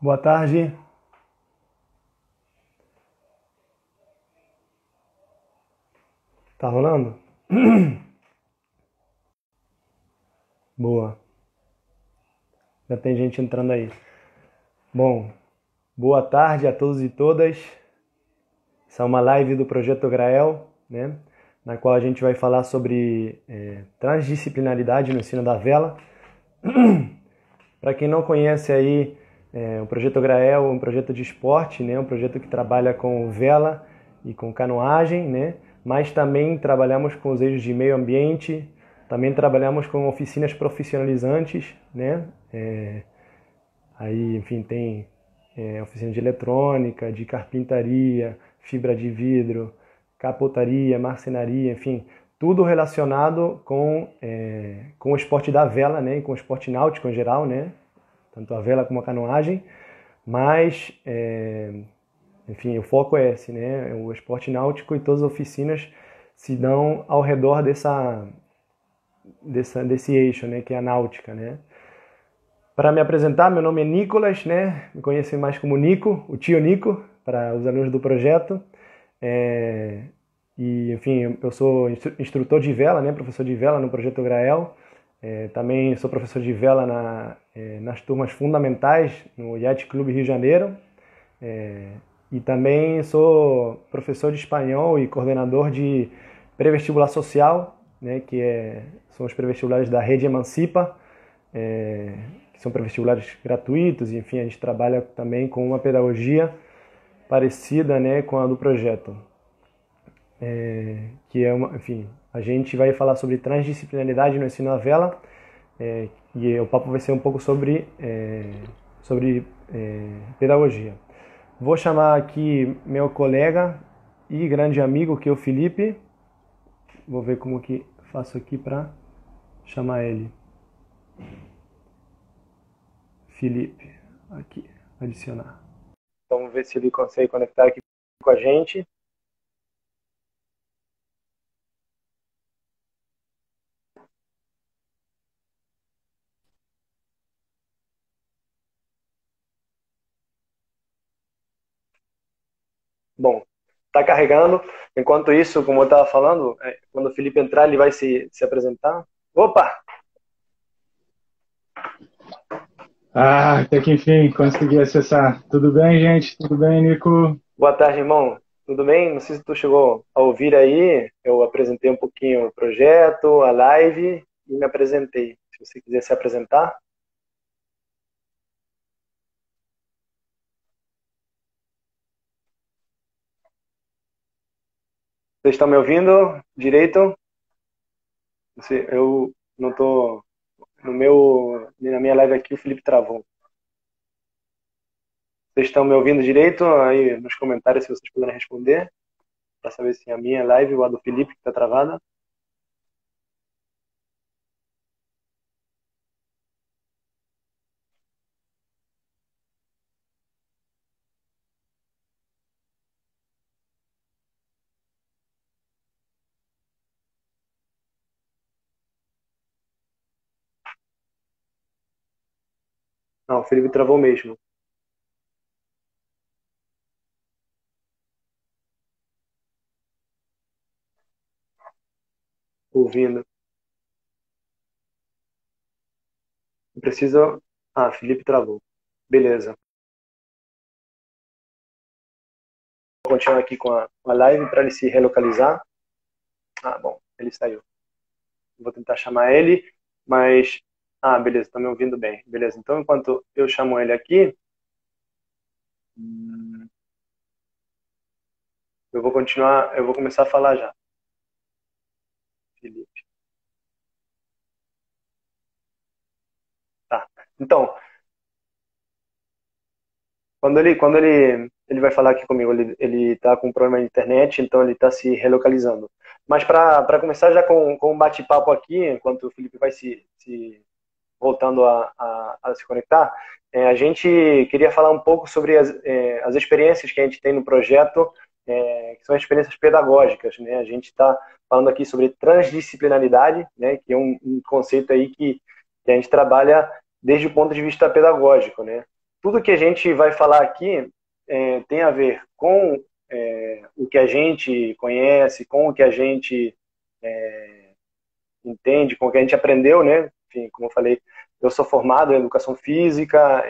Boa tarde. Tá rolando? Boa. Já tem gente entrando aí. Bom, boa tarde a todos e todas. Essa é uma live do Projeto Grael, né? Na qual a gente vai falar sobre transdisciplinaridade no ensino da vela. Para quem não conhece aí, o Projeto Grael é um projeto de esporte, né? Um projeto que trabalha com vela e com canoagem, né? Mas também trabalhamos com os eixos de meio ambiente, também trabalhamos com oficinas profissionalizantes, né? Aí, enfim, tem oficina de eletrônica, de carpintaria, fibra de vidro, capotaria, marcenaria, enfim, tudo relacionado com o esporte da vela, né? E com o esporte náutico em geral, né? Tanto a vela como a canoagem, mas, enfim, o foco é esse, né? O esporte náutico e todas as oficinas se dão ao redor desse eixo, né? Que é a náutica, né? Para me apresentar, meu nome é Nicolas, né? Me conhecem mais como Nico, o tio Nico, para os alunos do projeto. E, enfim, eu sou instrutor de vela, né? Professor de vela no Projeto Grael. Também sou professor de vela nas turmas fundamentais no Yacht Clube Rio de Janeiro. E também sou professor de espanhol e coordenador de pré-vestibular social, né? São os pré-vestibulares da Rede Emancipa, que são pré-vestibulares gratuitos. E, enfim, a gente trabalha também com uma pedagogia parecida, né, com a do projeto. Enfim, a gente vai falar sobre transdisciplinaridade no ensino à vela, e o papo vai ser um pouco sobre pedagogia. Vou chamar aqui meu colega e grande amigo, que é o Felipe. Vou ver como que faço aqui para chamar ele. Felipe, aqui, adicionar. Então, vamos ver se ele consegue conectar aqui com a gente. Bom, está carregando. Enquanto isso, como eu estava falando, quando o Felipe entrar, ele vai se apresentar. Opa! Até que enfim consegui acessar. Tudo bem, gente? Tudo bem, Nico? Boa tarde, irmão. Tudo bem? Não sei se tu chegou a ouvir aí. Eu apresentei um pouquinho o projeto, a live e me apresentei. Se você quiser se apresentar. Vocês estão me ouvindo direito? Eu não estou na minha live aqui, o Felipe travou. Vocês estão me ouvindo direito? Aí nos comentários, se vocês puderem responder, para saber se a minha live ou a do Felipe que está travada. Não, o Felipe travou mesmo. Ouvindo. Eu preciso. Ah, Felipe travou. Beleza. Vou continuar aqui com a live para ele se relocalizar. Ah, bom, ele saiu. Vou tentar chamar ele, mas. Ah, beleza, tá me ouvindo bem. Beleza, então enquanto eu chamo ele aqui, eu vou começar a falar já. Felipe. Tá. Então, quando ele vai falar aqui comigo, ele tá com um problema de internet, então ele está se relocalizando. Mas para começar já com um bate-papo aqui, enquanto o Felipe vai se voltando a se conectar, a gente queria falar um pouco sobre as experiências que a gente tem no projeto, que são experiências pedagógicas, né? A gente está falando aqui sobre transdisciplinaridade, né? Que é um conceito aí que a gente trabalha desde o ponto de vista pedagógico, né? tudo que a gente vai falar aqui tem a ver com o que a gente conhece, com o que a gente entende, com o que a gente aprendeu, né? Enfim, como eu falei, eu sou formado em Educação Física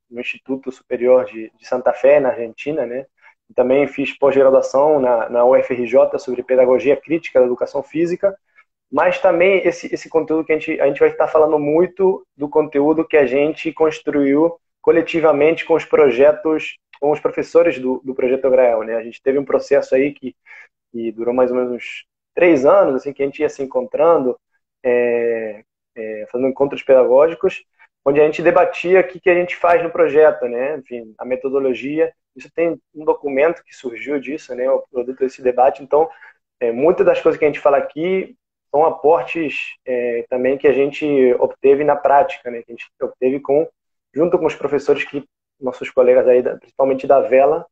no Instituto Superior de Santa Fé, na Argentina, né? Também fiz pós-graduação na UFRJ sobre Pedagogia Crítica da Educação Física, mas também esse conteúdo que a gente vai estar falando muito do conteúdo que a gente construiu coletivamente com os projetos, com os professores do Projeto Grael, né? A gente teve um processo aí que durou mais ou menos uns 3 anos, assim, que a gente ia se encontrando, fazendo encontros pedagógicos, onde a gente debatia o que a gente faz no projeto, né? Enfim, a metodologia. Isso tem um documento que surgiu disso, né? O produto desse debate. Então, muitas das coisas que a gente fala aqui são aportes também que a gente obteve na prática, né? Que a gente obteve junto com os professores, nossos colegas aí, principalmente da Vela,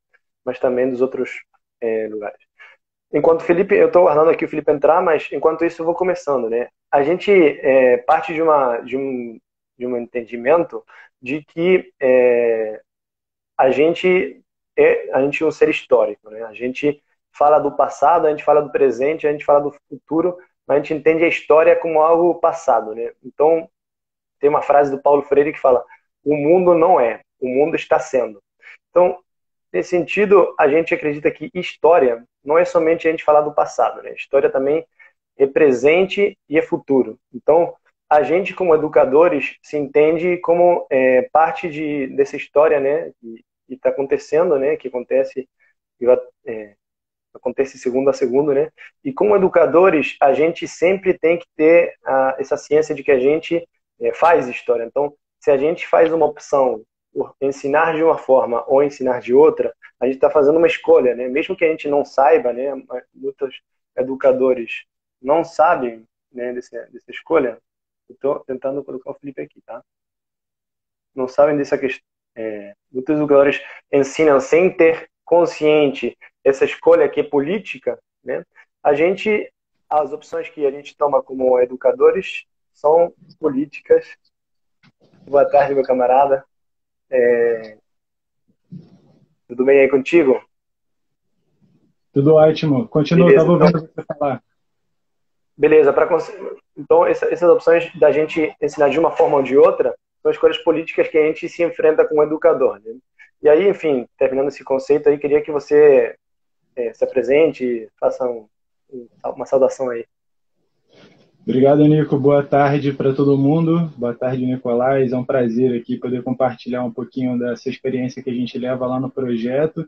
mas também dos outros lugares. Enquanto o Felipe, eu estou aguardando aqui o Felipe entrar, mas enquanto isso eu vou começando, né? A gente parte de um entendimento de que a gente é um ser histórico, né? A gente fala do passado, a gente fala do presente, a gente fala do futuro, mas a gente entende a história como algo passado, né? Então, tem uma frase do Paulo Freire que fala: o mundo não é, o mundo está sendo. Então, nesse sentido, a gente acredita que história não é somente a gente falar do passado, né? História também é presente e é futuro. Então, a gente, como educadores, se entende como parte dessa história, né? Que está acontecendo, né? Que acontece segundo a segundo, né? E como educadores, a gente sempre tem que ter essa ciência de que a gente faz história. Então, se a gente faz uma opção por ensinar de uma forma ou ensinar de outra, a gente está fazendo uma escolha, né? Mesmo que a gente não saiba, né? Muitos educadores não sabem, né, dessa escolha. Estou tentando colocar o Felipe aqui, tá? Não sabem dessa questão. Muitos educadores ensinam sem ter consciente essa escolha que é política, né? As opções que a gente toma como educadores são políticas. Boa tarde, meu camarada. Tudo bem aí contigo? Tudo ótimo. Continua, Beleza, estava ouvindo você falar. beleza. Então, essas opções da gente ensinar de uma forma ou de outra são escolhas políticas que a gente se enfrenta como educador, né? E aí, enfim, terminando esse conceito aí, queria que você se apresente, faça uma saudação aí. Obrigado, Nico. Boa tarde para todo mundo. Boa tarde, Nicolás. É um prazer aqui poder compartilhar um pouquinho dessa experiência que a gente leva lá no projeto,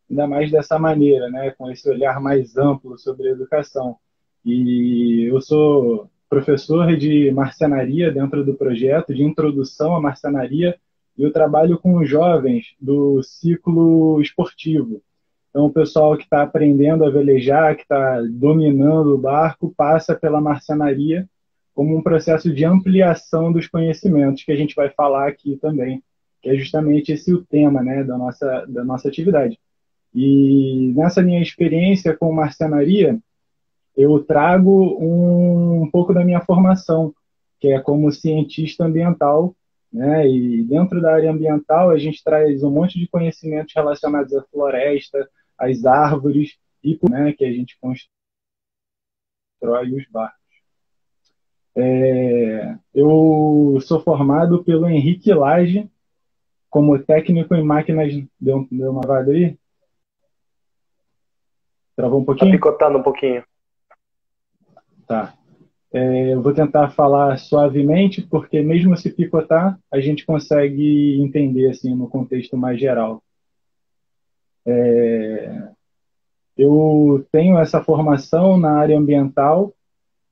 ainda mais dessa maneira, né, com esse olhar mais amplo sobre a educação. E eu sou professor de marcenaria dentro do projeto, de introdução à marcenaria, e eu trabalho com jovens do ciclo esportivo. Então, o pessoal que está aprendendo a velejar, que está dominando o barco, passa pela marcenaria como um processo de ampliação dos conhecimentos, que a gente vai falar aqui também, que é justamente esse o tema, né, da nossa atividade. E nessa minha experiência com marcenaria, eu trago um pouco da minha formação, que é como cientista ambiental, né? E dentro da área ambiental a gente traz um monte de conhecimentos relacionados à floresta, às árvores e, né, que a gente constrói os barcos. Eu sou formado pelo Henrique Lage como técnico em máquinas. Deu uma vaga aí? Travou um Tá pouquinho? picotando um pouquinho. Tá. Eu vou tentar falar suavemente, porque mesmo se picotar, a gente consegue entender assim no contexto mais geral. Eu tenho essa formação na área ambiental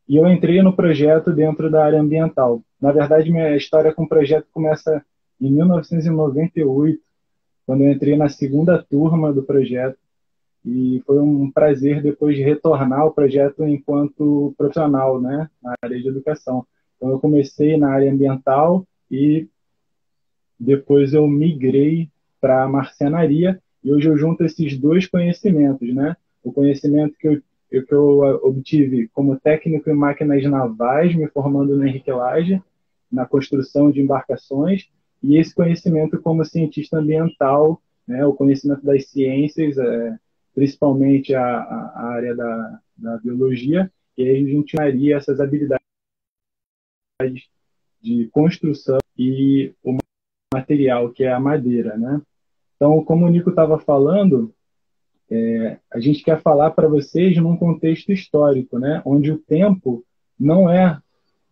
e eu entrei no projeto dentro da área ambiental. Na verdade, minha história com o projeto começa em 1998, quando eu entrei na segunda turma do projeto. E foi um prazer depois de retornar ao projeto enquanto profissional, né, na área de educação. Então, eu comecei na área ambiental e depois eu migrei para a marcenaria e hoje eu junto esses dois conhecimentos, né? O conhecimento que eu obtive como técnico em máquinas navais, me formando no Henrique Lage, na construção de embarcações, e esse conhecimento como cientista ambiental, né, o conhecimento das ciências, principalmente a área da biologia, e aí a gente usaria essas habilidades de construção e o material, que é a madeira, né? Então, como o Nico estava falando, a gente quer falar para vocês num contexto histórico, né? Onde o tempo não é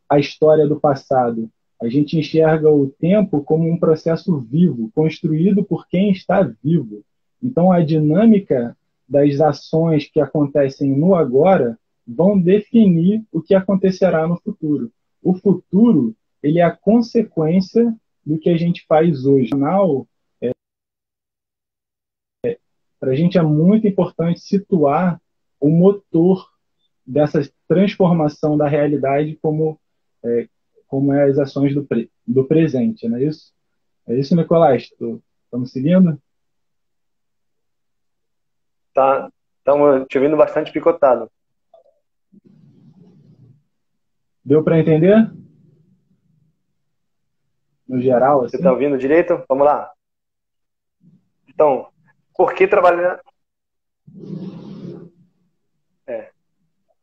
a história do passado. A gente enxerga o tempo como um processo vivo, construído por quem está vivo. Então, a dinâmica das ações que acontecem no agora vão definir o que acontecerá no futuro. O futuro, ele é a consequência do que a gente faz hoje. Afinal, para a gente é muito importante situar o motor dessa transformação da realidade como é as ações do presente, não é isso? É isso, Nicolás? Estamos seguindo? Tá, estamos te ouvindo bastante picotado. Deu para entender? No geral, Você está assim? ouvindo direito? Vamos lá. Então, por que trabalhar...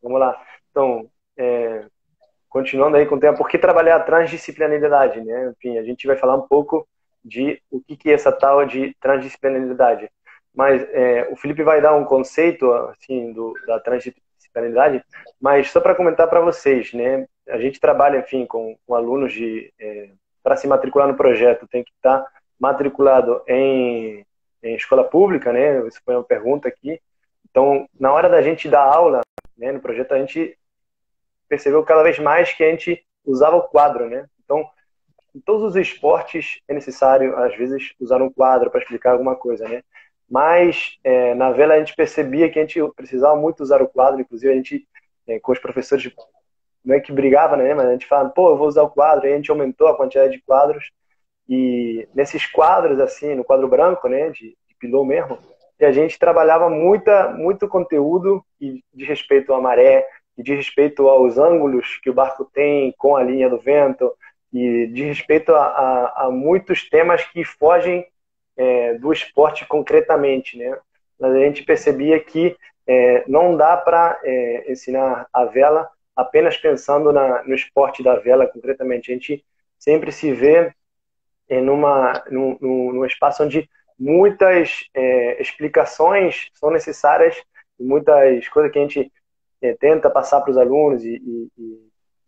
Vamos lá. Então, continuando aí com o tema, por que trabalhar a transdisciplinaridade, né? Enfim, a gente vai falar um pouco de o que é essa tal de transdisciplinaridade. Mas o Felipe vai dar um conceito assim da transdisciplinaridade, mas só para comentar para vocês, né? A gente trabalha, enfim, com alunos para se matricular no projeto tem que estar matriculado em escola pública, né? Isso foi uma pergunta aqui. Então, na hora da gente dar aula, né, no projeto, a gente percebeu cada vez mais que a gente usava o quadro, né? Então, em todos os esportes é necessário, às vezes, usar um quadro para explicar alguma coisa, né? Mas na vela a gente percebia que a gente precisava muito usar o quadro, inclusive a gente, com os professores, não é que brigava, né? Mas a gente falava, pô, eu vou usar o quadro, e a gente aumentou a quantidade de quadros, e nesses quadros, assim, no quadro branco, né, de pilô mesmo, e a gente trabalhava muito conteúdo e de respeito à maré, e de respeito aos ângulos que o barco tem com a linha do vento, e de respeito a muitos temas que fogem do esporte concretamente, né? Mas a gente percebia que não dá para ensinar a vela apenas pensando no esporte da vela concretamente. A gente sempre se vê num espaço onde muitas explicações são necessárias, muitas coisas que a gente tenta passar para os alunos e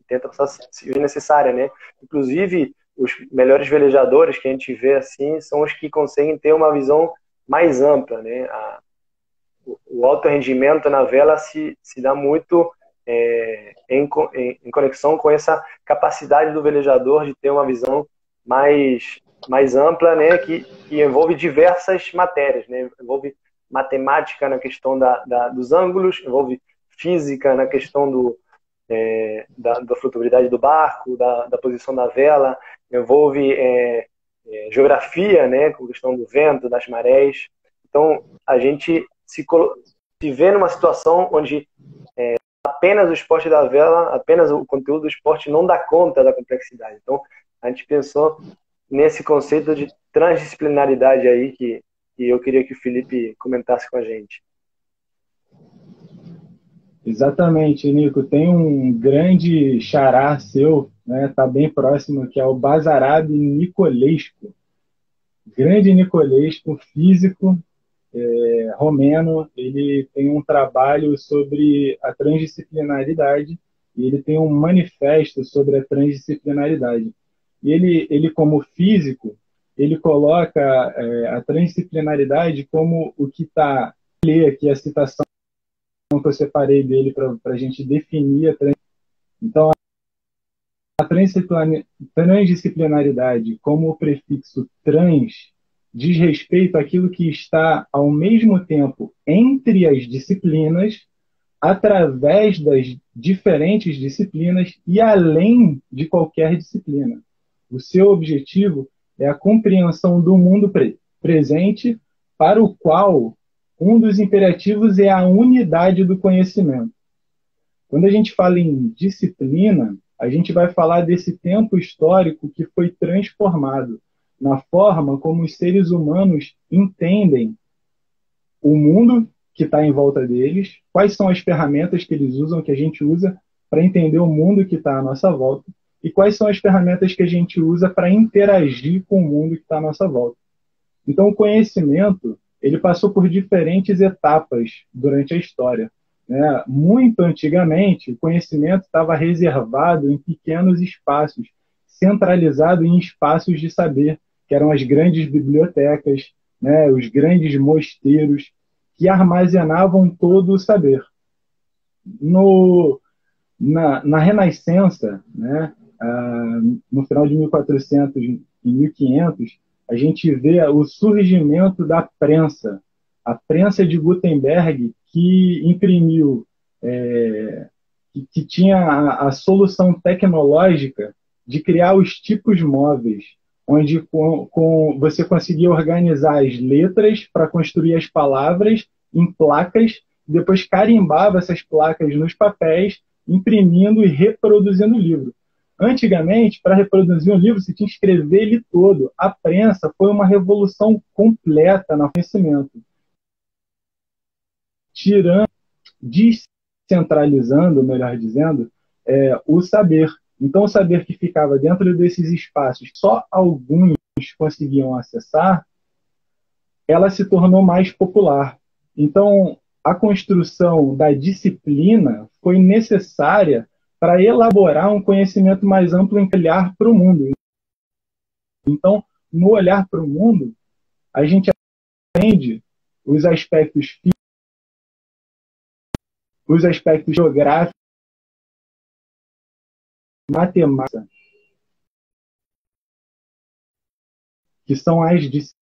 tenta passar se necessária, né? Inclusive, os melhores velejadores que a gente vê assim são os que conseguem ter uma visão mais ampla, né? O alto rendimento na vela se dá muito em conexão com essa capacidade do velejador de ter uma visão mais ampla, né, que envolve diversas matérias, né, envolve matemática na questão dos ângulos, envolve física na questão da flutuabilidade do barco, da posição da vela, envolve geografia, né, com a questão do vento, das marés. Então, a gente se vê numa situação onde apenas o esporte da vela, apenas o conteúdo do esporte não dá conta da complexidade. Então, a gente pensou nesse conceito de transdisciplinaridade aí que eu queria que o Felipe comentasse com a gente. Exatamente, Nico. Tem um grande xará seu, né? Tá bem próximo, que é o Basarab Nicolescu. Grande Nicolescu, físico, romeno. Ele tem um trabalho sobre a transdisciplinaridade e ele tem um manifesto sobre a transdisciplinaridade. E ele como físico, ele coloca a transdisciplinaridade como o que está... Ler aqui a citação que eu separei dele para a gente definir a transdisciplinaridade. Então, a transdisciplinaridade, como o prefixo trans, diz respeito àquilo que está ao mesmo tempo entre as disciplinas, através das diferentes disciplinas e além de qualquer disciplina. O seu objetivo é a compreensão do mundo presente, para o qual um dos imperativos é a unidade do conhecimento. Quando a gente fala em disciplina, a gente vai falar desse tempo histórico que foi transformado. na forma como os seres humanos entendem o mundo que está em volta deles, quais são as ferramentas que eles usam, que a gente usa para entender o mundo que está à nossa volta, e quais são as ferramentas que a gente usa para interagir com o mundo que está à nossa volta. Então, o conhecimento ele passou por diferentes etapas durante a história, né? Muito antigamente, o conhecimento estava reservado em pequenos espaços, centralizado em espaços de saber, que eram as grandes bibliotecas, né? Os grandes mosteiros, que armazenavam todo o saber. No, na Renascença, né? No final de 1400 e 1500, a gente vê o surgimento da prensa, a prensa de Gutenberg, que imprimiu, que tinha a solução tecnológica de criar os tipos móveis, onde você conseguia organizar as letras para construir as palavras em placas, depois carimbava essas placas nos papéis, imprimindo e reproduzindo o livro. Antigamente, para reproduzir um livro, você tinha que escrever ele todo. A prensa foi uma revolução completa no conhecimento, tirando, descentralizando, melhor dizendo, o saber. Então, o saber que ficava dentro desses espaços, só alguns conseguiam acessar, ela se tornou mais popular. Então, a construção da disciplina foi necessária para elaborar um conhecimento mais amplo em olhar para o mundo. Então, no olhar para o mundo, a gente aprende os aspectos físicos, os aspectos geográficos, matemática, que são as disciplinas.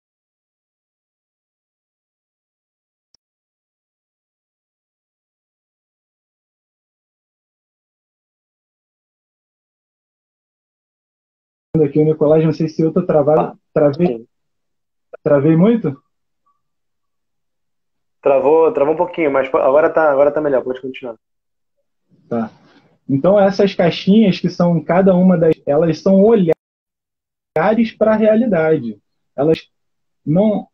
Aqui o Nicolás, não sei se eu estou travado, travei muito? Travou um pouquinho, mas agora tá melhor, pode continuar. Tá. Então essas caixinhas que são cada uma das, elas são olhares para a realidade. Elas não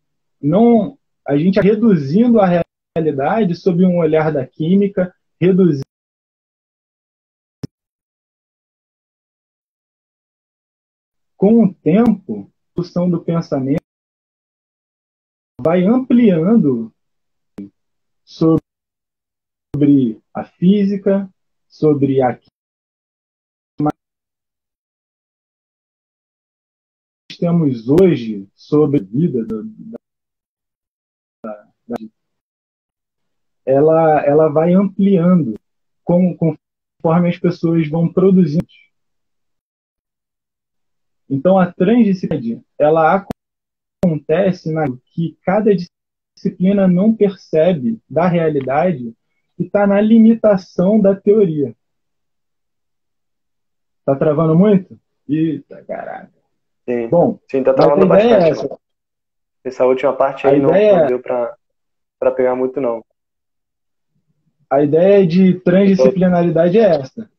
a gente reduzindo a realidade sob um olhar da química, reduzindo com o tempo, a função do pensamento vai ampliando sobre a física, sobre a química. Temos hoje sobre a vida ela vai ampliando conforme as pessoas vão produzindo. Então a transdisciplinaridade ela acontece na que cada disciplina não percebe da realidade e está na limitação da teoria. Tá travando muito? Eita, caraca. Sim, Bom, sim, tá travando bastante. Essa. Essa última parte aí não deu para pegar muito, não. A ideia de transdisciplinaridade é essa.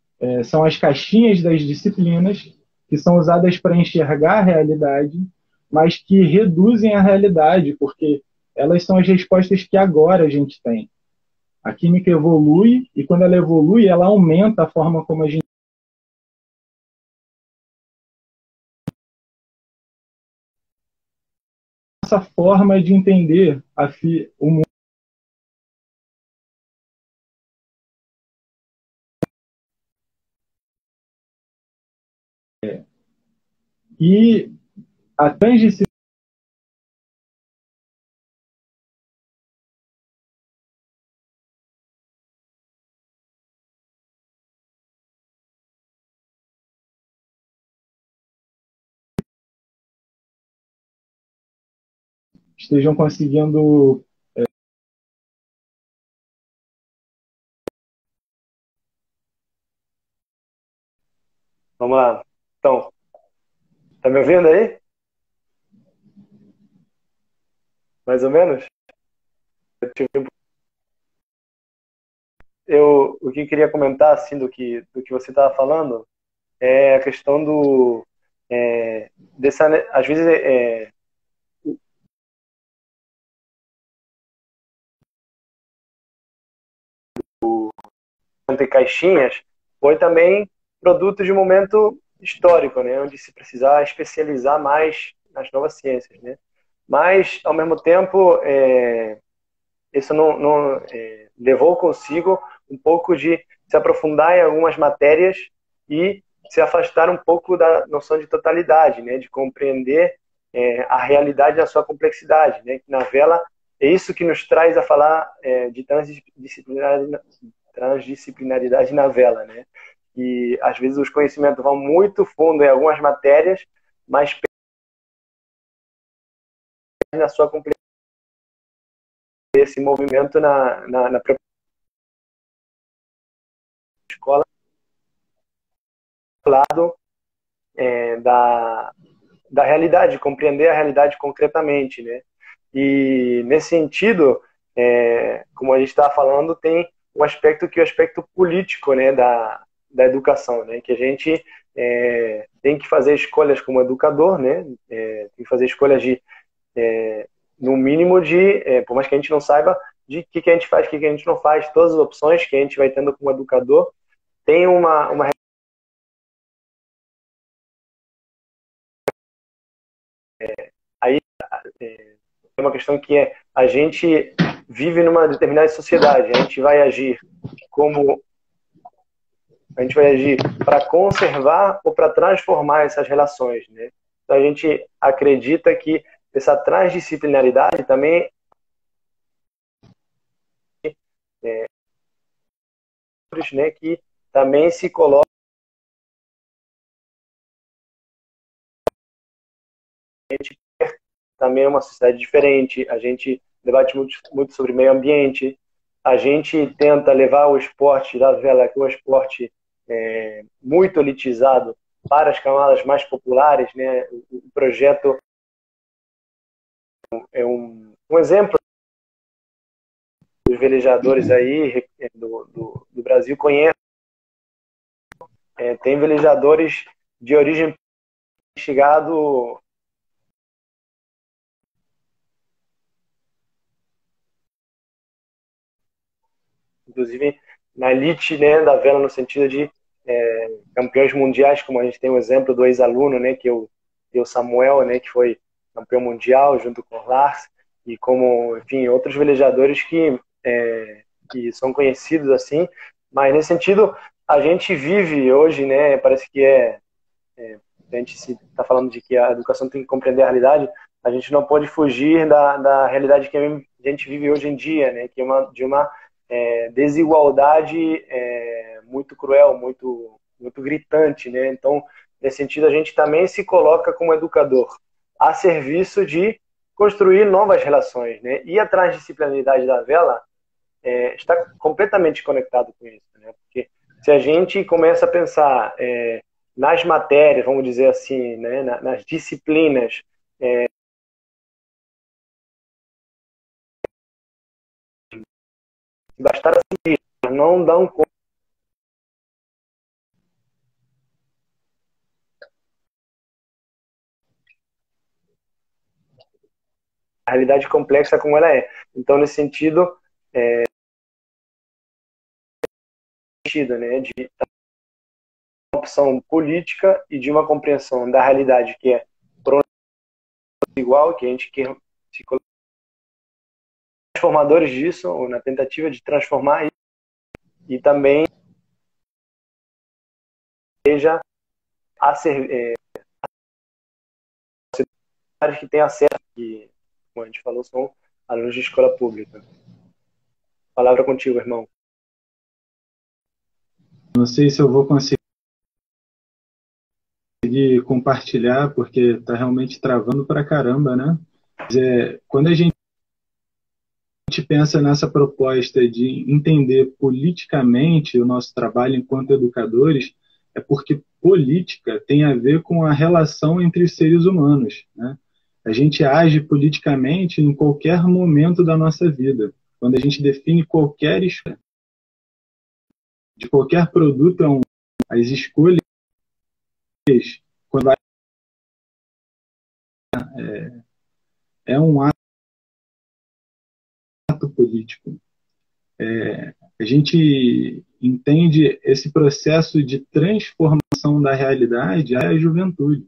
São as caixinhas das disciplinas que são usadas para enxergar a realidade, mas que reduzem a realidade, porque elas são as respostas que agora a gente tem. A química evolui, e quando ela evolui, ela aumenta a forma como a gente essa forma de entender o mundo. E a transdisciplinaridade estejam conseguindo Vamos lá. Então, tá me ouvindo aí? Mais ou menos? O que eu queria comentar, assim, do que você estava falando, é a questão às vezes, entre caixinhas, foi também produto de um momento histórico, né, onde se precisava especializar mais nas novas ciências, né? Mas, ao mesmo tempo, isso não levou consigo um pouco de se aprofundar em algumas matérias e se afastar um pouco da noção de totalidade, né, de compreender a realidade na sua complexidade, né, que na vela é isso que nos traz a falar de transdisciplinaridade na vela, né? E às vezes os conhecimentos vão muito fundo em algumas matérias, mas na sua complexidade esse movimento na escola lado da realidade, compreender a realidade concretamente, né? E nesse sentido, como a gente estava falando, tem um aspecto que é o aspecto político, né, da educação, né? Que a gente tem que fazer escolhas como educador, né? Tem que fazer escolhas de no mínimo por mais que a gente não saiba, de o que a gente faz, o que a gente não faz, todas as opções que a gente vai tendo como educador, tem uma aí é uma questão que a gente vive numa determinada sociedade, a gente vai agir como a gente vai agir para conservar ou para transformar essas relações, né? Então a gente acredita que essa transdisciplinaridade também né, que também se coloca também é uma sociedade diferente, a gente debate muito sobre meio ambiente, a gente tenta levar o esporte da vela, que é um esporte muito elitizado, para as camadas mais populares, né? O projeto é um exemplo dos velejadores aí do Brasil conhecem, tem velejadores de origem chegado inclusive na elite, né, da vela, no sentido de campeões mundiais, como a gente tem o exemplo do ex-aluno, né, que é o Samuel, né, que foi campeão mundial junto com o Lars, e como, enfim, outros velejadores que são conhecidos assim, mas nesse sentido a gente vive hoje, né, parece que a gente está falando de que a educação tem que compreender a realidade, a gente não pode fugir da realidade que a gente vive hoje em dia, né, que é de uma desigualdade muito cruel, muito gritante, né? Então, nesse sentido, a gente também se coloca como educador a serviço de construir novas relações, né? E a transdisciplinaridade da vela está completamente conectado com isso, né? Porque se a gente começa a pensar nas matérias, vamos dizer assim, né? Nas disciplinas, bastar assim, não dão conta a realidade complexa como ela é. Então, nesse sentido, né, de uma opção política e de uma compreensão da realidade que é igual, que a gente quer se transformadores disso, ou na tentativa de transformar isso, e também seja a ser, que tem acesso, que, como a gente falou, são alunos de escola pública. Palavra contigo, irmão. Não sei se eu vou conseguir compartilhar, porque está realmente travando para caramba, né? Quando a gente pensa nessa proposta de entender politicamente o nosso trabalho enquanto educadores, é porque política tem a ver com a relação entre os seres humanos, né? A gente age politicamente em qualquer momento da nossa vida. Quando a gente define qualquer escolha, de qualquer produto, as escolhas, quando vai É um ato político. A gente entende esse processo de transformação da realidade à juventude.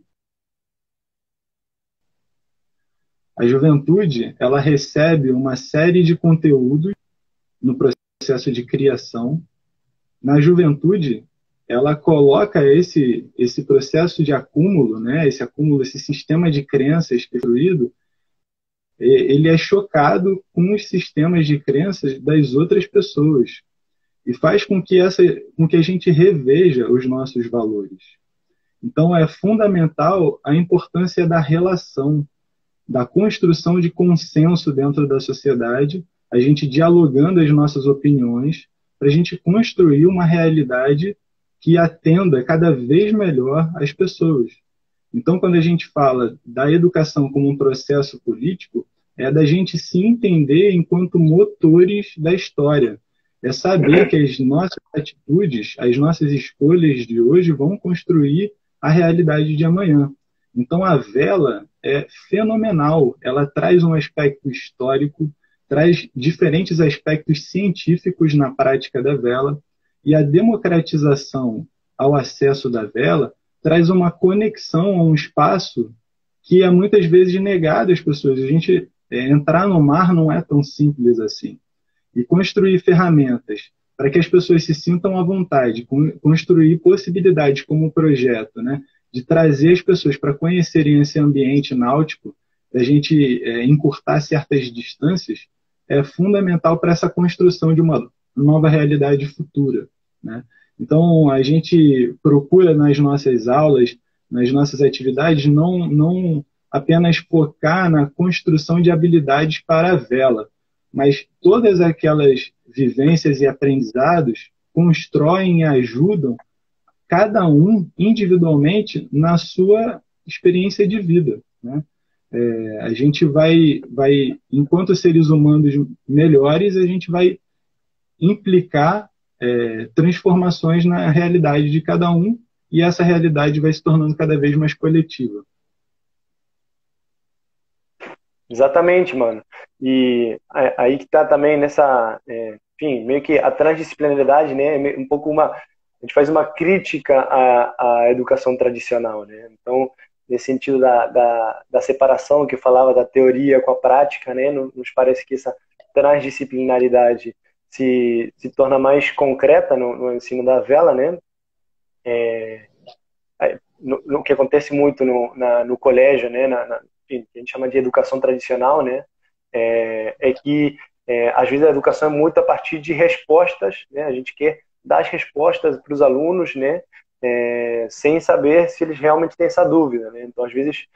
A juventude, ela recebe uma série de conteúdos no processo de criação. Na juventude, ela coloca esse processo de acúmulo, né, esse acúmulo, esse sistema de crenças construído, ele é chocado com os sistemas de crenças das outras pessoas e faz com que a gente reveja os nossos valores. Então, é fundamental a importância da relação, da construção de consenso dentro da sociedade, a gente dialogando as nossas opiniões, para a gente construir uma realidade que atenda cada vez melhor as pessoas. Então, quando a gente fala da educação como um processo político, é da gente se entender enquanto motores da história. É saber que as nossas atitudes, as nossas escolhas de hoje vão construir a realidade de amanhã. Então, a vela é fenomenal. Ela traz um aspecto histórico, traz diferentes aspectos científicos na prática da vela, e a democratização ao acesso da vela traz uma conexão a um espaço que é muitas vezes negado às pessoas. A gente entrar no mar não é tão simples assim. E construir ferramentas para que as pessoas se sintam à vontade, construir possibilidades como o projeto, né, de trazer as pessoas para conhecerem esse ambiente náutico, da gente encurtar certas distâncias, é fundamental para essa construção de uma nova realidade futura, né? Então, a gente procura nas nossas aulas, nas nossas atividades, não apenas focar na construção de habilidades para a vela, mas todas aquelas vivências e aprendizados constroem e ajudam cada um individualmente na sua experiência de vida, né? A gente vai, enquanto seres humanos melhores, a gente vai implicar transformações na realidade de cada um, e essa realidade vai se tornando cada vez mais coletiva. Exatamente, mano. E aí que tá também nessa, enfim, meio que a transdisciplinaridade, né, um pouco a gente faz uma crítica à educação tradicional, né? Então, nesse sentido da separação que eu falava da teoria com a prática, né, nos parece que essa transdisciplinaridade se torna mais concreta no ensino da vela, né? No que acontece muito no colégio, né, enfim, que a gente chama de educação tradicional, né, que às vezes a educação é muito a partir de respostas, né, a gente quer dar as respostas para os alunos, né, sem saber se eles realmente têm essa dúvida, né? Então, às vezes,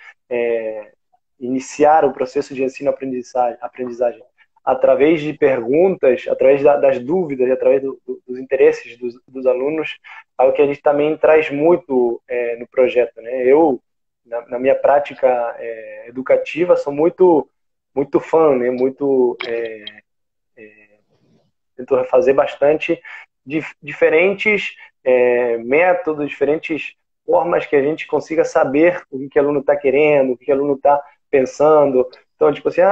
iniciar o processo de ensino-aprendizagem através de perguntas, através das dúvidas, através dos interesses dos alunos, algo que a gente também traz muito no projeto, né? Eu, na minha prática educativa, sou muito fã, né? Tento fazer bastante diferentes métodos, diferentes formas que a gente consiga saber o que o aluno está querendo, o que o aluno está pensando. Então, tipo assim,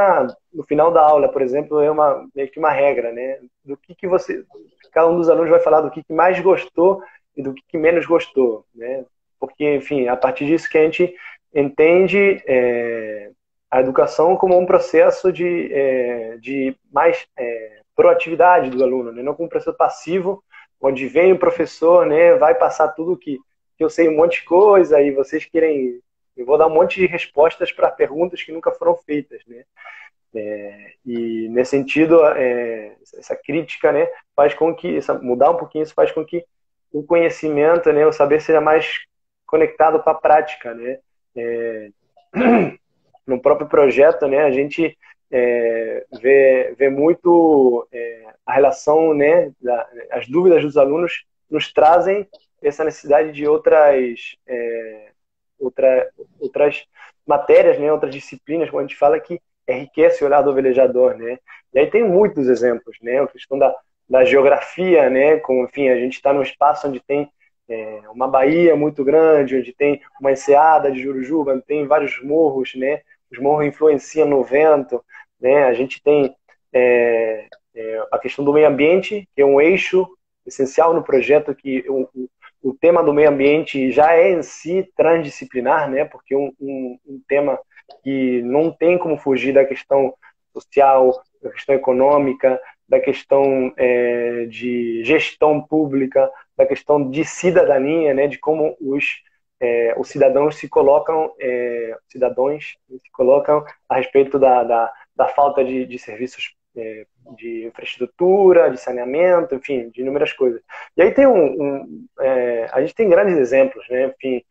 no final da aula, por exemplo, meio que uma regra, né? Do que cada um dos alunos vai falar do que mais gostou e do que menos gostou, né? Porque, enfim, a partir disso que a gente entende a educação como um processo de mais proatividade do aluno, né? Não como um processo passivo, onde vem o professor, né, vai passar tudo que eu sei um monte de coisa e vocês querem... Eu vou dar um monte de respostas para perguntas que nunca foram feitas, né? E nesse sentido, essa crítica, né, faz com que mudar um pouquinho isso faz com que o conhecimento, né, o saber seja mais conectado com a prática, né? No próprio projeto, né, a gente vê muito a relação, né, as dúvidas dos alunos nos trazem essa necessidade de outras matérias, né, outras disciplinas, como a gente fala, que enriquece o olhar do velejador, né? E aí tem muitos exemplos, né? A questão da geografia, né? Como, enfim, a gente está num espaço onde tem uma baía muito grande, onde tem uma enseada de Jurujuba, onde tem vários morros, né? os morros influenciam no vento, né? A gente tem a questão do meio ambiente, que é um eixo essencial no projeto, que o tema do meio ambiente já é em si transdisciplinar, né? Porque um tema que não tem como fugir da questão social, da questão econômica, da questão de gestão pública, da questão de cidadania, né? De como os cidadãos se colocam, a respeito da falta de serviços de infraestrutura, de saneamento, enfim, de inúmeras coisas. E aí tem a gente tem grandes exemplos, né? Enfim,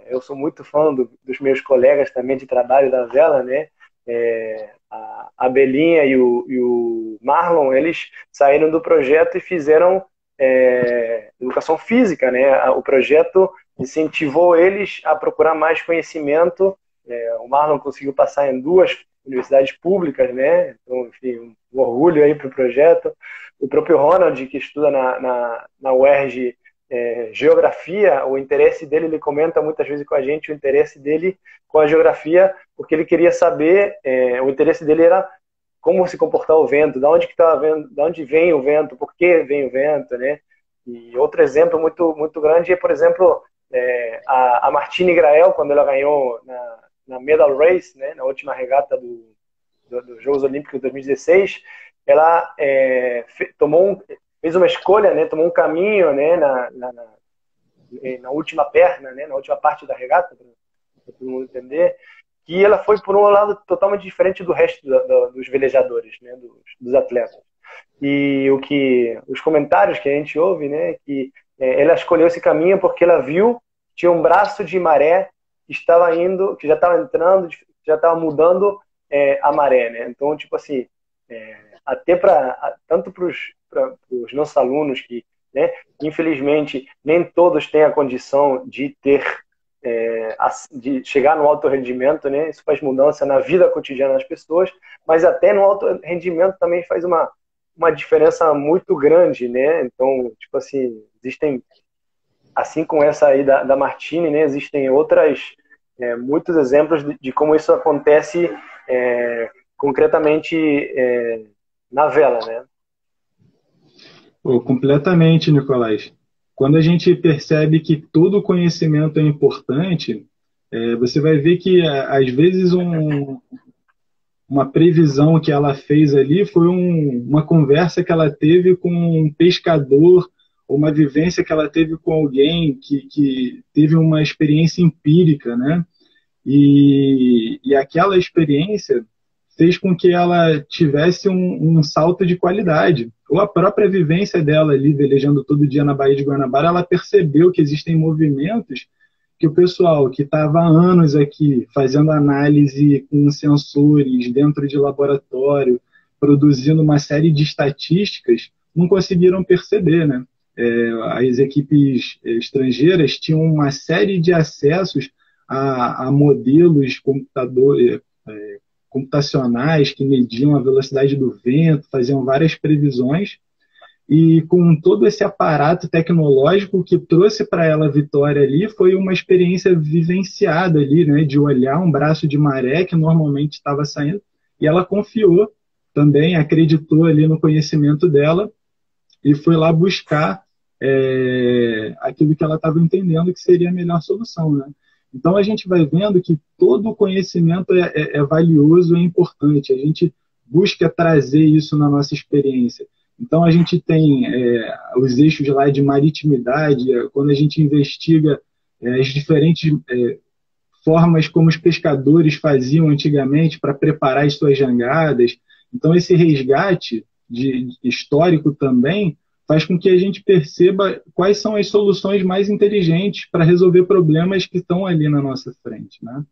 eu sou muito fã dos meus colegas também de trabalho da Vela, né? A Belinha e o Marlon, eles saíram do projeto e fizeram educação física, né? O projeto incentivou eles a procurar mais conhecimento. O Marlon conseguiu passar em 2 universidades públicas, né? Então, enfim, um orgulho aí para o projeto. O próprio Ronald, que estuda na UERJ geografia, o interesse dele, ele comenta muitas vezes com a gente o interesse dele com a geografia, porque ele queria saber, o interesse dele era como se comportar o vento, de onde vem o vento, por que vem o vento, né? E outro exemplo muito, muito grande é, por exemplo, a Martine Grael, quando ela ganhou na Medal Race, né, na última regata dos Jogos Olímpicos de 2016, ela fez uma escolha, né, tomou um caminho, né, na última perna, né, na última parte da regata, para todo mundo entender, que ela foi por um lado totalmente diferente do resto dos velejadores, né, dos atletas. E os comentários que a gente ouve, né, que ela escolheu esse caminho porque ela viu que tinha um braço de maré que estava indo, que já estava entrando, já estava mudando a maré, né? Então, tipo assim, até tanto para os nossos alunos que, né, infelizmente, nem todos têm a condição de de chegar no alto rendimento, né? Isso faz mudança na vida cotidiana das pessoas, mas até no alto rendimento também faz uma diferença muito grande, né? Então, tipo assim, existem, assim como essa aí da Martine, né? Existem muitos exemplos de como isso acontece concretamente na vela, né? Completamente, Nicolás. Quando a gente percebe que todo conhecimento é importante, você vai ver que, às vezes, uma previsão que ela fez ali foi uma conversa que ela teve com um pescador, ou uma vivência que ela teve com alguém que teve uma experiência empírica, né? E aquela experiência fez com que ela tivesse um salto de qualidade. Ou a própria vivência dela ali, velejando todo dia na Baía de Guanabara, ela percebeu que existem movimentos que o pessoal que estava há anos aqui fazendo análise com sensores dentro de laboratório, produzindo uma série de estatísticas, não conseguiram perceber, né? As equipes estrangeiras tinham uma série de acessos a modelos computacionais que mediam a velocidade do vento, faziam várias previsões, e com todo esse aparato tecnológico que trouxe para ela a vitória ali, foi uma experiência vivenciada ali, né, de olhar um braço de maré que normalmente estava saindo, e ela confiou também, acreditou ali no conhecimento dela, e foi lá buscar aquilo que ela estava entendendo que seria a melhor solução, né? Então a gente vai vendo que todo o conhecimento é valioso e importante. A gente busca trazer isso na nossa experiência. Então a gente tem os eixos lá de maritimidade, quando a gente investiga as diferentes formas como os pescadores faziam antigamente para preparar as suas jangadas. Então esse resgate histórico também faz com que a gente perceba quais são as soluções mais inteligentes para resolver problemas que estão ali na nossa frente, né?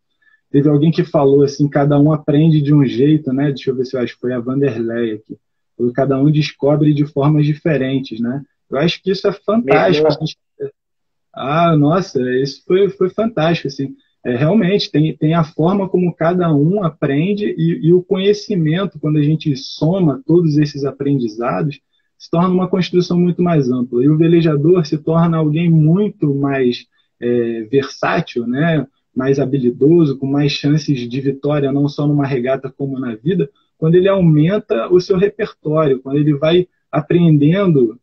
Teve alguém que falou assim, cada um aprende de um jeito, né? Deixa eu ver se eu acho que foi a Vanderlei aqui. Cada um descobre de formas diferentes, né? Eu acho que isso é fantástico. Nossa, isso foi fantástico, assim. Realmente, tem a forma como cada um aprende e o conhecimento, quando a gente soma todos esses aprendizados, se torna uma construção muito mais ampla. E o velejador se torna alguém muito mais versátil, né? mais habilidoso, com mais chances de vitória, não só numa regata como na vida, quando ele aumenta o seu repertório, quando ele vai aprendendo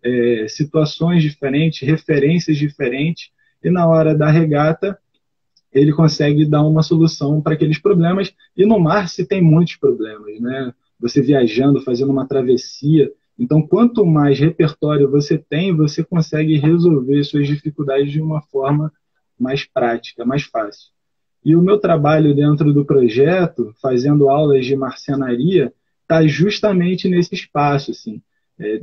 situações diferentes, referências diferentes, e na hora da regata ele consegue dar uma solução para aqueles problemas. E no mar se tem muitos problemas, né? Você viajando, fazendo uma travessia. Então, quanto mais repertório você tem, você consegue resolver suas dificuldades de uma forma mais prática, mais fácil. E o meu trabalho dentro do projeto, fazendo aulas de marcenaria, está justamente nesse espaço. Assim.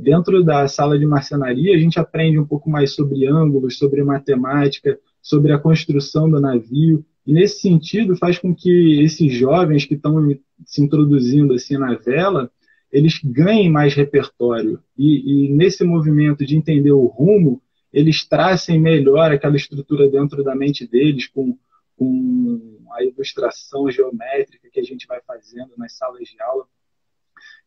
Dentro da sala de marcenaria, a gente aprende um pouco mais sobre ângulos, sobre matemática, sobre a construção do navio. E, nesse sentido, faz com que esses jovens que estão se introduzindo assim na vela, eles ganhem mais repertório. E nesse movimento de entender o rumo, eles tracem melhor aquela estrutura dentro da mente deles, com a ilustração geométrica que a gente vai fazendo nas salas de aula.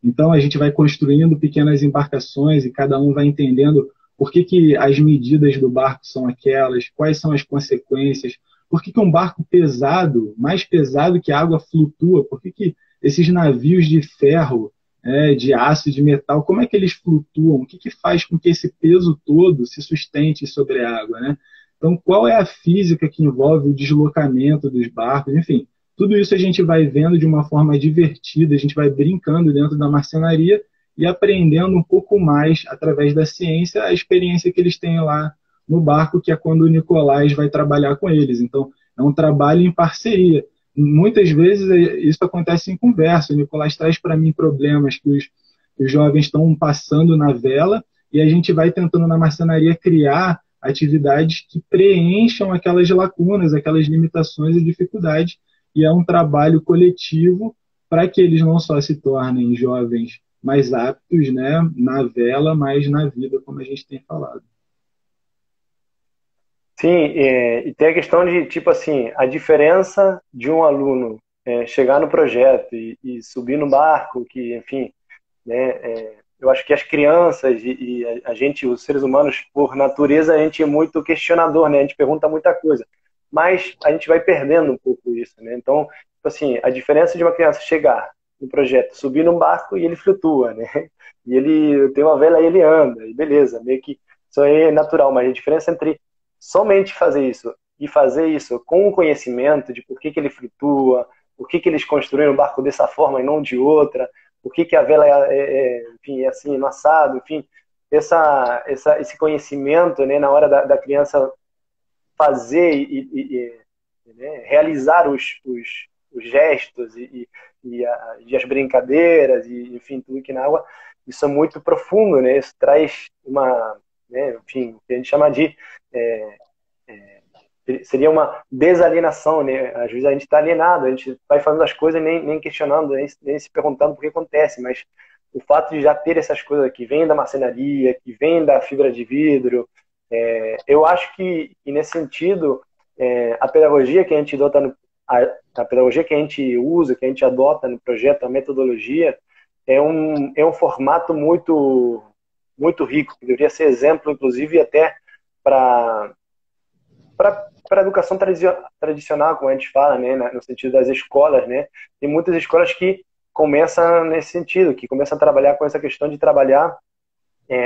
Então, a gente vai construindo pequenas embarcações e cada um vai entendendo por que as medidas do barco são aquelas, quais são as consequências, por que um barco pesado, mais pesado que a água, flutua, por que esses navios de ferro, de aço, de metal, como é que eles flutuam, o que faz com que esse peso todo se sustente sobre a água, né? Então, qual é a física que envolve o deslocamento dos barcos, enfim, tudo isso a gente vai vendo de uma forma divertida, a gente vai brincando dentro da marcenaria e aprendendo um pouco mais, através da ciência, a experiência que eles têm lá no barco, que é quando o Nicolás vai trabalhar com eles. Então, é um trabalho em parceria. Muitas vezes isso acontece em conversa. O Nicolás traz para mim problemas que os jovens estão passando na vela e a gente vai tentando na marcenaria criar atividades que preencham aquelas lacunas, aquelas limitações e dificuldades. E é um trabalho coletivo para que eles não só se tornem jovens mais aptos, né, na vela, mas na vida, como a gente tem falado. Sim, e tem a questão de, tipo assim, a diferença de um aluno chegar no projeto e subir no barco, que, enfim, né, eu acho que as crianças e a gente, os seres humanos, por natureza, a gente é muito questionador, né? A gente pergunta muita coisa, mas a gente vai perdendo um pouco isso, né? Então, tipo assim, a diferença de uma criança chegar no projeto, subir num barco e ele flutua, né? E ele tem uma vela e ele anda, e beleza, meio que isso aí é natural, mas a diferença entre somente fazer isso e fazer isso com o conhecimento de por que ele flutua, por que eles construíram o barco dessa forma e não de outra, por que a vela enfim, é assim, no assado, enfim, esse conhecimento, né, na hora da criança fazer né, realizar os gestos e as brincadeiras, e enfim, tudo que na água, isso é muito profundo, né? Isso traz uma, né, enfim, que a gente chama de seria uma desalienação, né? Às vezes a gente está alienado, a gente vai fazendo as coisas nem questionando, nem se perguntando por que acontece, mas o fato de já ter essas coisas que vêm da marcenaria, que vêm da fibra de vidro, eu acho que nesse sentido, a pedagogia que a gente adota a pedagogia que a gente usa, que a gente adota no projeto, a metodologia, é um formato muito rico, que deveria ser exemplo, inclusive, até para a educação tradicional, como a gente fala, né, no sentido das escolas, né? Tem muitas escolas que começam nesse sentido, que começam a trabalhar com essa questão de trabalhar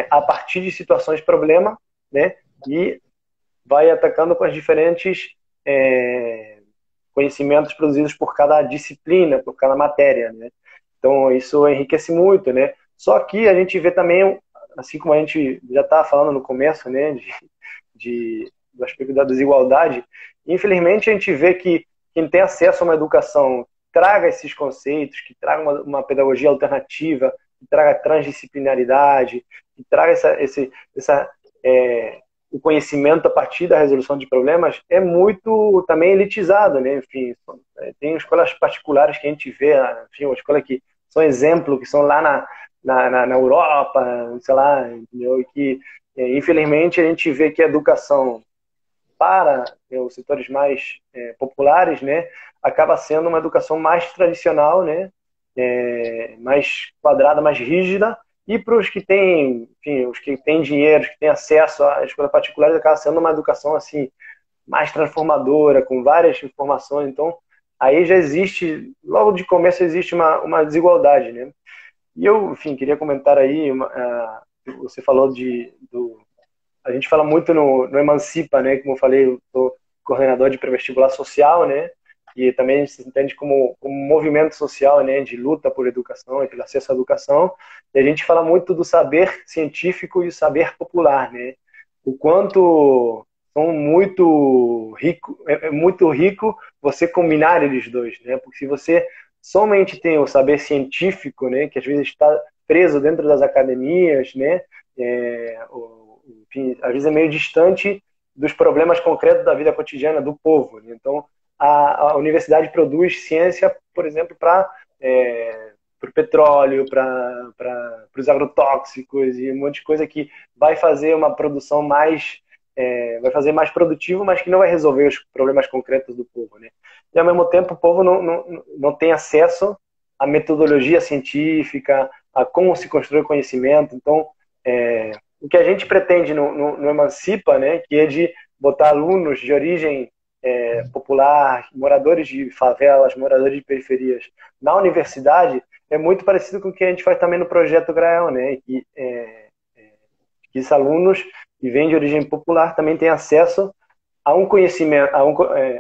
a partir de situações de problema, né? E vai atacando com as diferentes conhecimentos produzidos por cada disciplina, por cada matéria, né? Então, isso enriquece muito, né? Só que a gente vê também, assim como a gente já estava falando no começo, né, do aspecto da desigualdade, infelizmente a gente vê que quem tem acesso a uma educação traga esses conceitos, que traga uma pedagogia alternativa, que traga transdisciplinaridade, que traga o conhecimento a partir da resolução de problemas, é muito também elitizado, né? Enfim, tem escolas particulares que a gente vê, enfim, uma escola que são exemplo, que são lá na Europa, sei lá, entendeu? E que, infelizmente, a gente vê que a educação para os setores mais populares, né, acaba sendo uma educação mais tradicional, né, mais quadrada, mais rígida, e para os que têm, enfim, os que têm dinheiro, que têm acesso à escola particular, acaba sendo uma educação assim mais transformadora, com várias informações. Então, aí já existe, logo de começo existe uma desigualdade, né? E eu, enfim, queria comentar aí, você falou a gente fala muito no Emancipa, né? Como eu falei, eu sou coordenador de pré-vestibular social, né? E também se entende como um movimento social, né? De luta por educação e pelo acesso à educação. E a gente fala muito do saber científico e o saber popular, né? O quanto são muito rico, é muito rico você combinar eles dois, né? Porque se você somente tem o saber científico, né? Que às vezes está preso dentro das academias, né? Enfim, às vezes é meio distante dos problemas concretos da vida cotidiana do povo, né? Então, a universidade produz ciência, por exemplo, para o petróleo, para os agrotóxicos e um monte de coisa que vai fazer uma produção vai fazer mais produtivo, mas que não vai resolver os problemas concretos do povo, né? E ao mesmo tempo o povo não tem acesso à metodologia científica, a como se constrói o conhecimento. Então, o que a gente pretende no Emancipa, né, que é de botar alunos de origem popular, moradores de favelas, moradores de periferias na universidade, é muito parecido com o que a gente faz também no Projeto Grael, né, que esses alunos que vêm de origem popular também têm acesso a um conhecimento,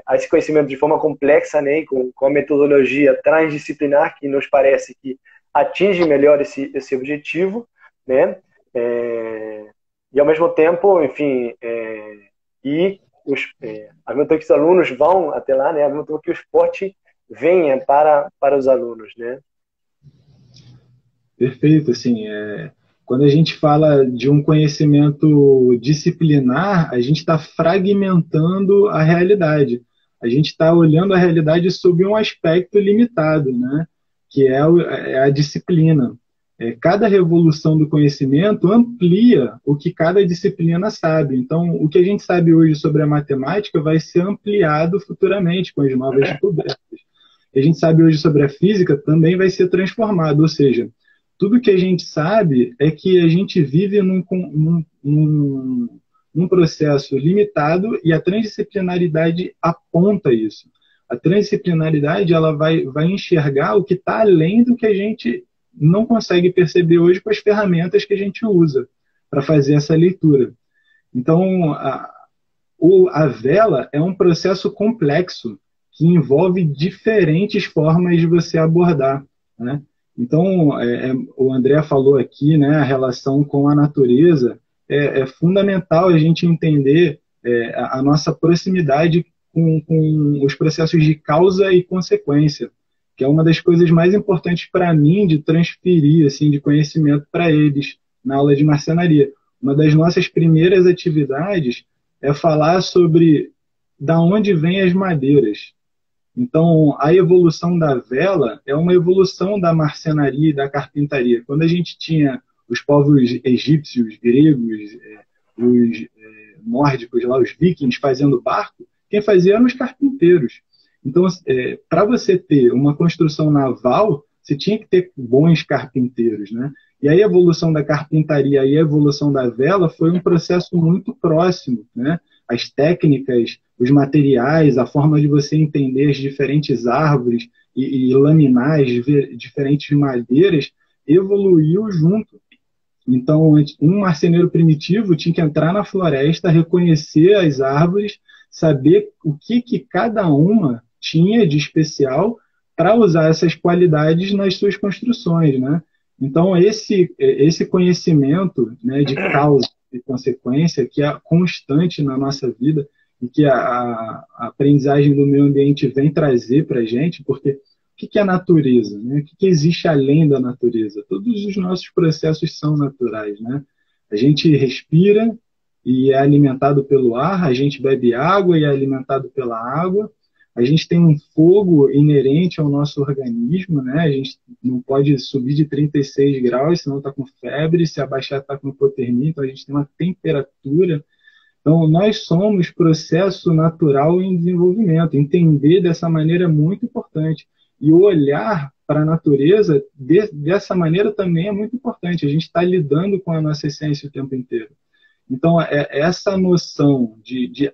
a esse conhecimento de forma complexa, né, com a metodologia transdisciplinar que nos parece que atinge melhor esse objetivo, né, e ao mesmo tempo, enfim, ao mesmo tempo que os alunos vão até lá, né, ao mesmo tempo que o esporte venha para os alunos, né. Perfeito, assim, quando a gente fala de um conhecimento disciplinar, a gente está fragmentando a realidade. A gente está olhando a realidade sob um aspecto limitado, né? Que é a disciplina. Cada revolução do conhecimento amplia o que cada disciplina sabe. Então, o que a gente sabe hoje sobre a matemática vai ser ampliado futuramente com as novas descobertas. O que a gente sabe hoje sobre a física também vai ser transformado, ou seja, tudo que a gente sabe é que a gente vive num processo limitado e a transdisciplinaridade aponta isso. A transdisciplinaridade ela vai enxergar o que está além do que a gente não consegue perceber hoje com as ferramentas que a gente usa para fazer essa leitura. Então, a vela é um processo complexo que envolve diferentes formas de você abordar, né? Então, o André falou aqui, né, a relação com a natureza, é fundamental a gente entender a nossa proximidade com os processos de causa e consequência, que é uma das coisas mais importantes para mim de transferir assim, de conhecimento para eles na aula de marcenaria. Uma das nossas primeiras atividades é falar sobre da onde vêm as madeiras. Então, a evolução da vela é uma evolução da marcenaria e da carpintaria. Quando a gente tinha os povos egípcios, gregos, os nórdicos, lá, os vikings fazendo barco, quem fazia eram os carpinteiros. Então, para você ter uma construção naval, você tinha que ter bons carpinteiros, né? E aí a evolução da carpintaria e a evolução da vela foi um processo muito próximo, né? As técnicas, os materiais, a forma de você entender as diferentes árvores e laminar as diferentes madeiras evoluiu junto. Então, um marceneiro primitivo tinha que entrar na floresta, reconhecer as árvores, saber o que cada uma tinha de especial para usar essas qualidades nas suas construções, né? Então, esse conhecimento, né, de causa e consequência, que é constante na nossa vida e que a aprendizagem do meio ambiente vem trazer para a gente, porque o que é a natureza, né? O que existe além da natureza? Todos os nossos processos são naturais, né? A gente respira e é alimentado pelo ar, a gente bebe água e é alimentado pela água, a gente tem um fogo inerente ao nosso organismo, né? A gente não pode subir de 36 graus, senão está com febre, se abaixar está com hipotermia, então a gente tem uma temperatura. Então, nós somos processo natural em desenvolvimento. Entender dessa maneira é muito importante. E o olhar para a natureza dessa maneira também é muito importante. A gente está lidando com a nossa essência o tempo inteiro. Então, essa noção de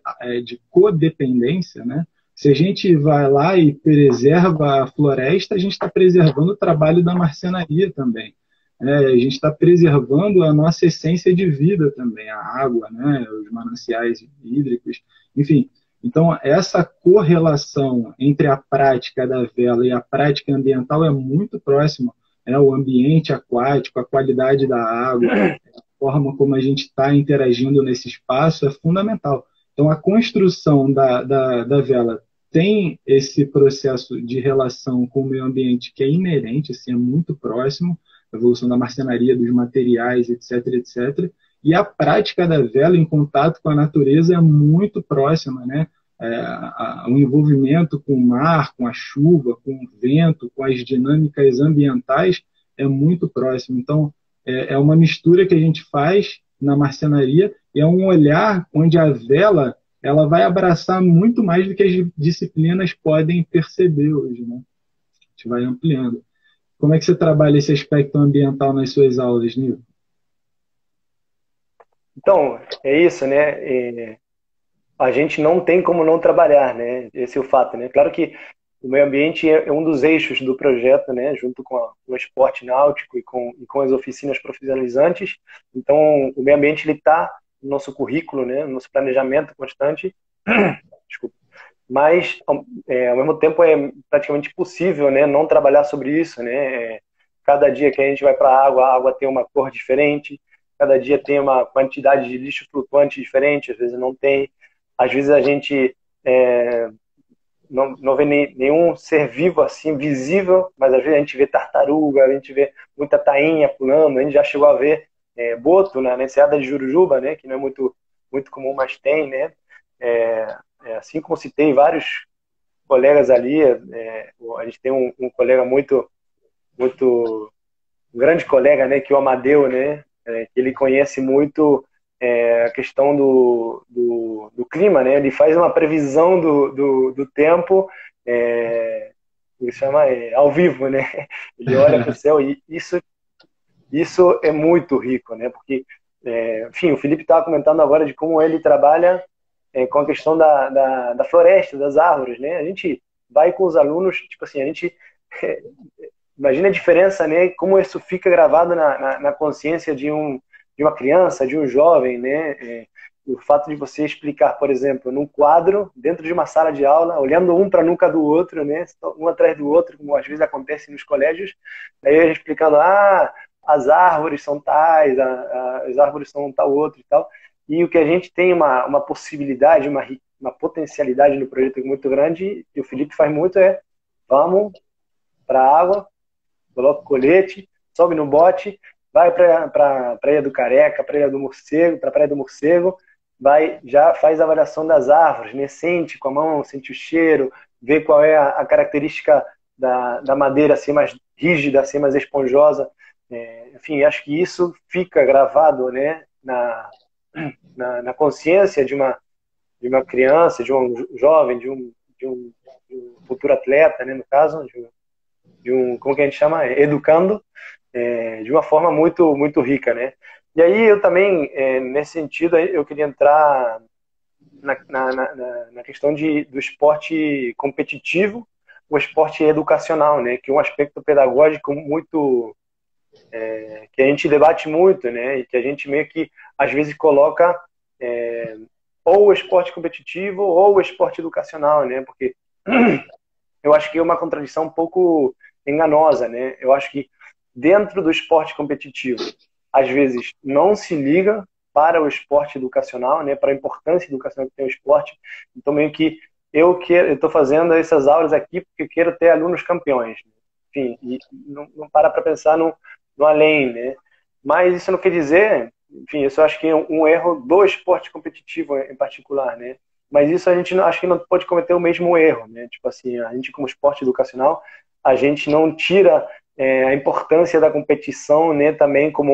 codependência, né? Se a gente vai lá e preserva a floresta, a gente está preservando o trabalho da marcenaria também. A gente está preservando a nossa essência de vida também, a água, né? Os mananciais hídricos, enfim. Então, essa correlação entre a prática da vela e a prática ambiental é muito próxima. O ambiente aquático, a qualidade da água, a forma como a gente está interagindo nesse espaço é fundamental. Então, a construção da vela tem esse processo de relação com o meio ambiente que é inerente, assim, é muito próximo, a evolução da marcenaria, dos materiais, etc, etc. E a prática da vela em contato com a natureza é muito próxima, né? O envolvimento com o mar, com a chuva, com o vento, com as dinâmicas ambientais é muito próximo. Então, é uma mistura que a gente faz na marcenaria e é um olhar onde a vela ela vai abraçar muito mais do que as disciplinas podem perceber hoje, né? A gente vai ampliando. Como é que você trabalha esse aspecto ambiental nas suas aulas, Nil? Então, é isso, né? A gente não tem como não trabalhar, né? Esse é o fato, né? Claro que o meio ambiente é um dos eixos do projeto, né? Junto com o esporte náutico e com as oficinas profissionalizantes. Então, o meio ambiente ele está no nosso currículo, né? No nosso planejamento constante. Desculpa. Mas, ao mesmo tempo, é praticamente impossível, né? Não trabalhar sobre isso, né? Cada dia que a gente vai para a água tem uma cor diferente. Cada dia tem uma quantidade de lixo flutuante diferente. Às vezes não tem. Às vezes a gente não vê nenhum ser vivo assim visível, mas às vezes a gente vê tartaruga, a gente vê muita tainha pulando, a gente já chegou a ver boto na enseada de Jurujuba, né, que não é muito comum, mas tem, né? Assim como citei vários colegas ali, a gente tem um colega muito um grande colega, né, que é o Amadeu, né, que ele conhece muito a questão do clima, né? Ele faz uma previsão do tempo, ele chama ao vivo, né? Ele olha para o céu e isso é muito rico, né? Porque, enfim, o Felipe estava comentando agora de como ele trabalha com a questão da floresta, das árvores, né? A gente vai com os alunos, tipo assim, a gente imagina a diferença, né? Como isso fica gravado na consciência de uma criança, de um jovem, né? O fato de você explicar, por exemplo, num quadro, dentro de uma sala de aula, olhando um para a nuca do outro, né? Um atrás do outro, como às vezes acontece nos colégios, aí a gente explicando, as árvores são tais, as árvores são tal outro e tal. E o que a gente tem uma possibilidade, uma potencialidade no projeto muito grande, e o Felipe faz muito, vamos para a água, coloca o colete, sobe no bote, vai para a Praia do Careca, Praia do Morcego, para a Praia do Morcego, já faz a avaliação das árvores, né? Sente com a mão, sente o cheiro, vê qual é a característica da madeira ser mais rígida, ser mais esponjosa. Enfim, acho que isso fica gravado, né, na consciência de uma criança, de um jovem, de um futuro atleta, né, no caso, como que a gente chama? Educando, de uma forma muito, muito rica, né? E aí eu também, nesse sentido, eu queria entrar na questão do esporte competitivo, o esporte educacional, né? Que é um aspecto pedagógico muito que a gente debate muito, né? E que a gente meio que às vezes coloca ou o esporte competitivo ou o esporte educacional, né? Porque eu acho que é uma contradição um pouco enganosa, né? Eu acho que dentro do esporte competitivo, às vezes não se liga para o esporte educacional, né? Para a importância educacional que tem o esporte. Então meio que eu estou fazendo essas aulas aqui porque eu quero ter alunos campeões. Enfim, e não para pensar no além, né? Mas isso não quer dizer, enfim, isso eu acho que é um erro do esporte competitivo em particular, né? Mas isso a gente acho que não pode cometer o mesmo erro, né? Tipo assim, a gente como esporte educacional, a gente não tira a importância da competição, né? Também como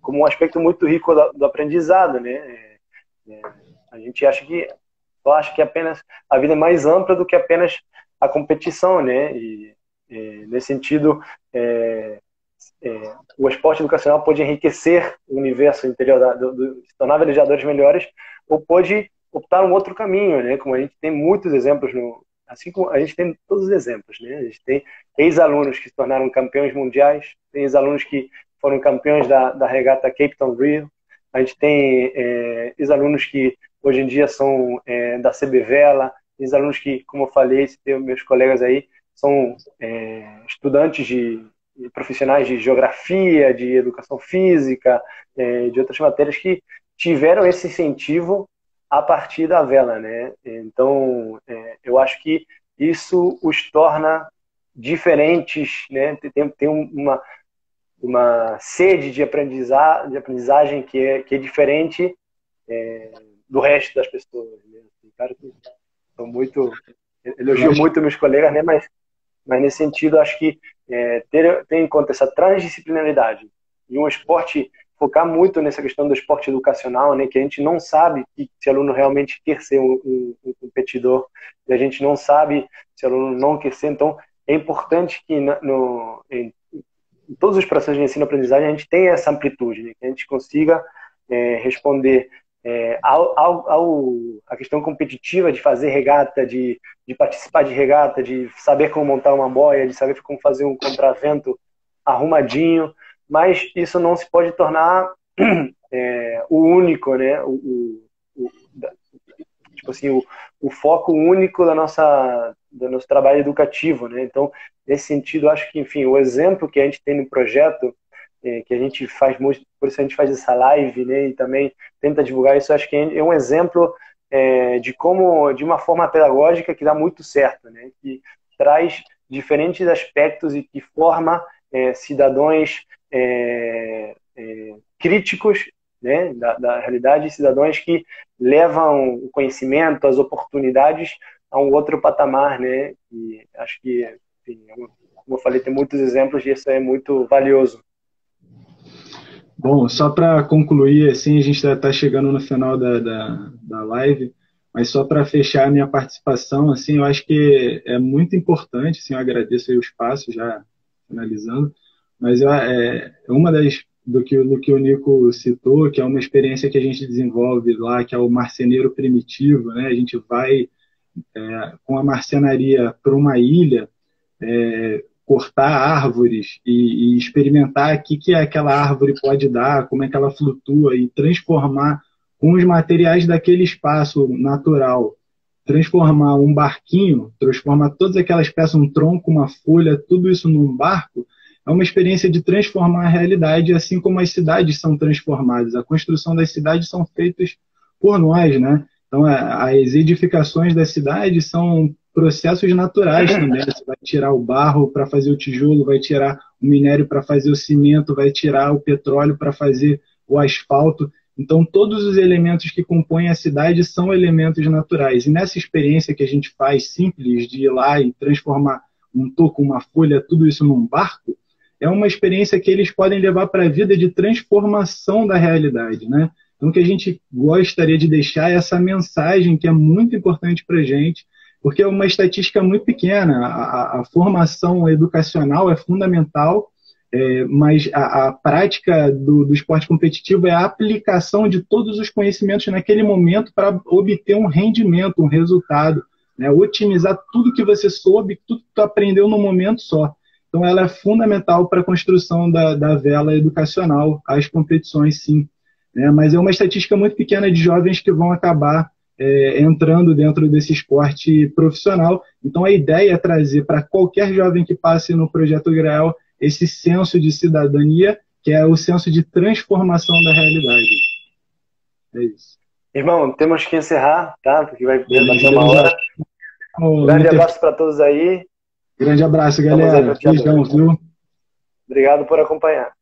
um aspecto muito rico do aprendizado, né? A gente acha que eu acho que apenas a vida é mais ampla do que apenas a competição, né? E nesse sentido, o esporte educacional pode enriquecer o universo interior, se tornar velejadores melhores, ou pode optar um outro caminho, né? Como a gente tem muitos exemplos, assim como a gente tem todos os exemplos, né? A gente tem ex-alunos que se tornaram campeões mundiais, tem ex-alunos que foram campeões da regata Cape Town Rio, a gente tem ex-alunos que hoje em dia são da CB Vela, ex-alunos que, como eu falei, meus colegas aí, são estudantes profissionais de geografia, de educação física, de outras matérias que tiveram esse incentivo a partir da vela, né? Então, eu acho que isso os torna diferentes, né? Tem uma sede de aprendizagem que é diferente do resto das pessoas, né? Claro que elogio muito meus colegas, né? Mas nesse sentido, acho que ter em conta essa transdisciplinaridade e um esporte, focar muito nessa questão do esporte educacional, né, que a gente não sabe se o aluno realmente quer ser um competidor, e a gente não sabe se o aluno não quer ser. Então, é importante que em todos os processos de ensino-aprendizagem a gente tenha essa amplitude, né, que a gente consiga responder a questão competitiva de fazer regata, de participar de regata, de saber como montar uma boia, de saber como fazer um contravento arrumadinho, mas isso não se pode tornar o único, né? Tipo assim, o foco único do nosso trabalho educativo, né? Então, nesse sentido, acho que, enfim, o exemplo que a gente tem no projeto, que a gente faz muito, por isso a gente faz essa live, né? E também tenta divulgar isso, acho que é um exemplo de uma forma pedagógica que dá muito certo, né? Que traz diferentes aspectos e que forma cidadãos críticos, né, da realidade, cidadãos que levam o conhecimento, as oportunidades a um outro patamar, né? E acho que, enfim, como eu falei, tem muitos exemplos e isso é muito valioso. Bom, só para concluir, assim, a gente já está chegando no final da live, mas só para fechar a minha participação, assim, eu acho que é muito importante, assim, eu agradeço aí o espaço, já finalizando, mas uma do que o Nico citou, que é uma experiência que a gente desenvolve lá, que é o marceneiro primitivo, né? A gente vai com a marcenaria para uma ilha, cortar árvores e experimentar o que aquela árvore pode dar, como é que ela flutua e transformar com os materiais daquele espaço natural, transformar um barquinho, transformar todas aquelas peças, um tronco, uma folha, tudo isso num barco, é uma experiência de transformar a realidade, assim como as cidades são transformadas. A construção das cidades são feitas por nós, né? Então, as edificações da cidade são processos naturais também. Você vai tirar o barro para fazer o tijolo, vai tirar o minério para fazer o cimento, vai tirar o petróleo para fazer o asfalto. Então, todos os elementos que compõem a cidade são elementos naturais. E nessa experiência que a gente faz simples de ir lá e transformar um toco, uma folha, tudo isso num barco, é uma experiência que eles podem levar para a vida de transformação da realidade, né? Então, o que a gente gostaria de deixar é essa mensagem que é muito importante para a gente, porque é uma estatística muito pequena. A formação educacional é fundamental, mas a prática do esporte competitivo é a aplicação de todos os conhecimentos naquele momento para obter um rendimento, um resultado, né? Otimizar tudo que você soube, tudo que tu aprendeu no momento só. Então, ela é fundamental para a construção da vela educacional, as competições, sim. Né? Mas é uma estatística muito pequena de jovens que vão acabar entrando dentro desse esporte profissional. Então, a ideia é trazer para qualquer jovem que passe no Projeto Graal esse senso de cidadania, que é o senso de transformação da realidade. É isso. Irmão, temos que encerrar, tá? Porque vai bater uma hora. Grande abraço para todos aí. Grande abraço, galera. Beijão, viu? Obrigado por acompanhar.